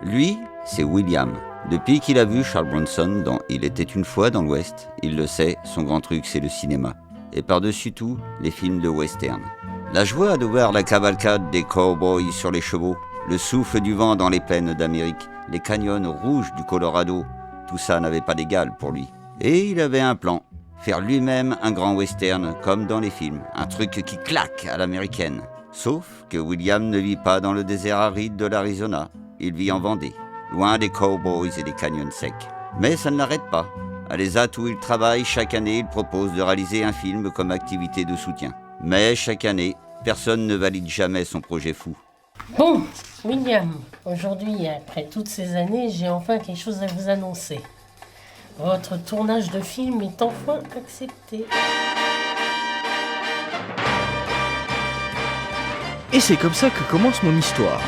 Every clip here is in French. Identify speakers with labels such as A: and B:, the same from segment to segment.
A: Lui, c'est William. Depuis qu'il a vu Charles Bronson dans Il était une fois dans l'Ouest, il le sait, son grand truc c'est le cinéma. Et par-dessus tout, les films de western. La joie de voir la cavalcade des cowboys sur les chevaux, le souffle du vent dans les plaines d'Amérique, les canyons rouges du Colorado, tout ça n'avait pas d'égal pour lui. Et il avait un plan, faire lui-même un grand western comme dans les films, un truc qui claque à l'américaine. Sauf que William ne vit pas dans le désert aride de l'Arizona, il vit en Vendée, loin des cowboys et des canyons secs. Mais ça ne l'arrête pas. À l'ESAT où il travaille, chaque année, il propose de réaliser un film comme activité de soutien. Mais chaque année, personne ne valide jamais son projet fou.
B: Bon, William, aujourd'hui, après toutes ces années, j'ai enfin quelque chose à vous annoncer. Votre tournage de film est enfin accepté.
C: Et c'est comme ça que commence mon histoire.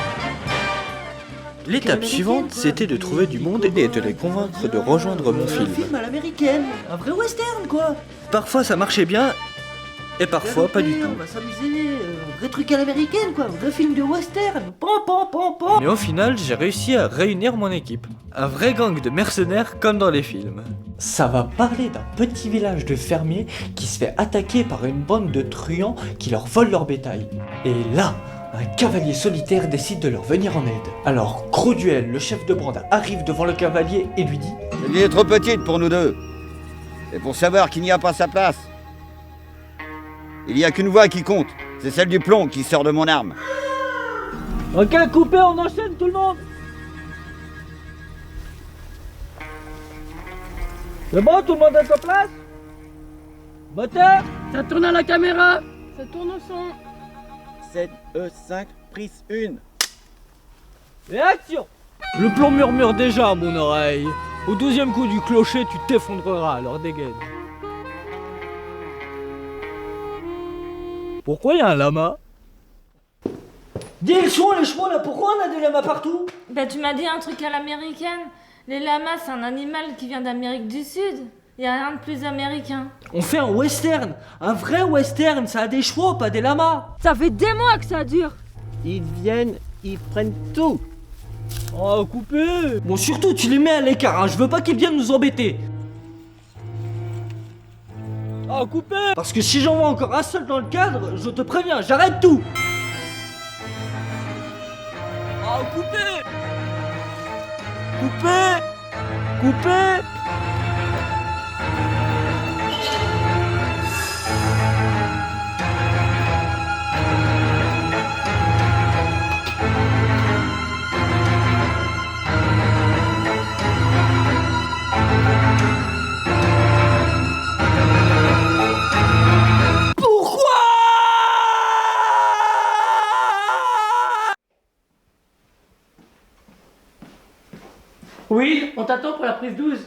C: L'étape suivante, c'était de trouver du monde et de les convaincre de rejoindre mon film.
D: Un film à l'américaine, un vrai western quoi.
C: Parfois ça marchait bien, et parfois pas du
D: On
C: tout.
D: va s'amuser, un vrai truc à l'américaine quoi, un vrai film de western. Pom pom pom pom.
C: Mais au final, j'ai réussi à réunir mon équipe. Un vrai gang de mercenaires comme dans les films.
E: Ça va parler d'un petit village de fermiers qui se fait attaquer par une bande de truands qui leur volent leur bétail. Et là, un cavalier solitaire décide de leur venir en aide. Alors, gros duel, le chef de bande arrive devant le cavalier et lui dit
A: « Cette ville est trop petite pour nous deux. Et pour savoir qu'il n'y a pas sa place, il n'y a qu'une voix qui compte, c'est celle du plomb qui sort de mon arme. »
D: Ok, coupé, on enchaîne tout le monde. C'est bon, tout le monde à sa place. Moteur.
F: Ça tourne à la caméra. Ça tourne au son.
G: 7E5, prise 1.
D: Et action.
C: Le plomb murmure déjà à mon oreille. Au deuxième coup du clocher, tu t'effondreras, alors dégaine. Pourquoi il y a un lama?
D: Dis les chevaux là, pourquoi on a des lamas partout?
H: Bah tu m'as dit un truc à l'américaine. Les lamas c'est un animal qui vient d'Amérique du Sud. Y a rien de plus américain.
D: On fait un western, un vrai western, ça a des chevaux, pas des lamas.
F: Ça fait des mois que ça dure.
G: Ils viennent, ils prennent tout.
D: Oh, coupé. Bon, surtout tu les mets à l'écart, hein, je veux pas qu'ils viennent nous embêter. Oh, coupé. Parce que si j'en vois encore un seul dans le cadre, je te préviens, j'arrête tout. Oh, coupé. Coupé. Coupé.
B: Oui, on t'attend pour la prise 12.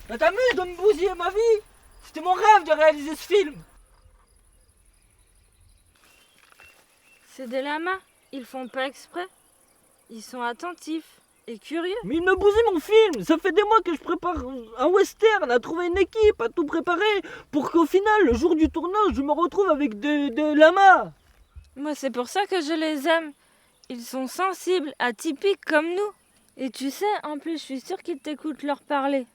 D: Bah t'amuses de me bousiller ma vie. C'était mon rêve de réaliser ce film.
H: C'est des lamas. Ils font pas exprès. Ils sont attentifs et curieux.
D: Mais il me bousille mon film. Ça fait des mois que je prépare un western, à trouver une équipe, à tout préparer, pour qu'au final, le jour du tournage, je me retrouve avec des lamas.
H: Moi c'est pour ça que je les aime. Ils sont sensibles, atypiques comme nous. Et tu sais, en plus je suis sûre qu'ils t'écoutent leur parler.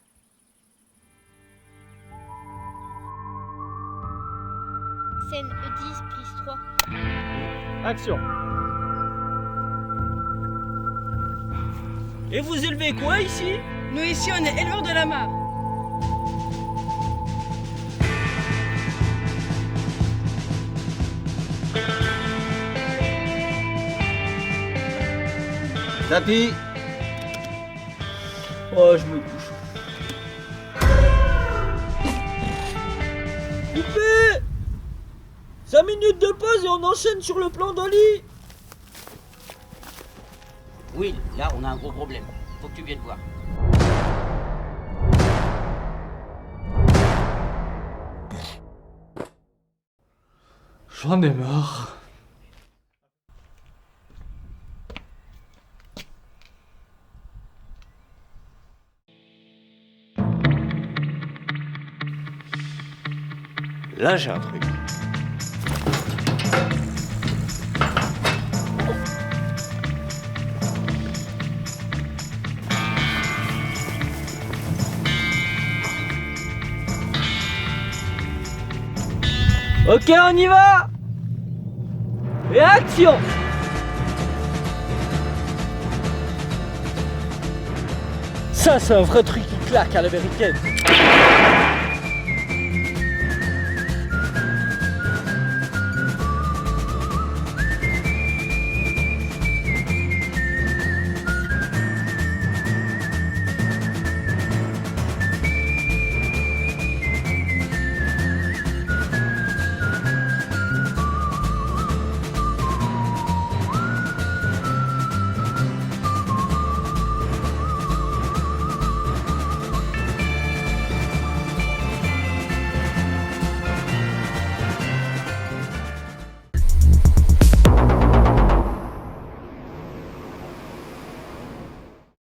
I: Scène E10, prise 3.
C: Action.
D: Et vous élevez quoi ici?
F: Nous ici on est éleveurs de lamas.
A: Tapis.
D: Oh, je me couche. Coupé. 5 minutes de pause et on enchaîne sur le plan d'Oli.
G: Oui, là on a un gros problème. Faut que tu viennes voir.
E: J'en ai marre. là j'ai un truc.
D: Ok, on y va. Et action. Ça, c'est un vrai truc qui claque à l'américaine.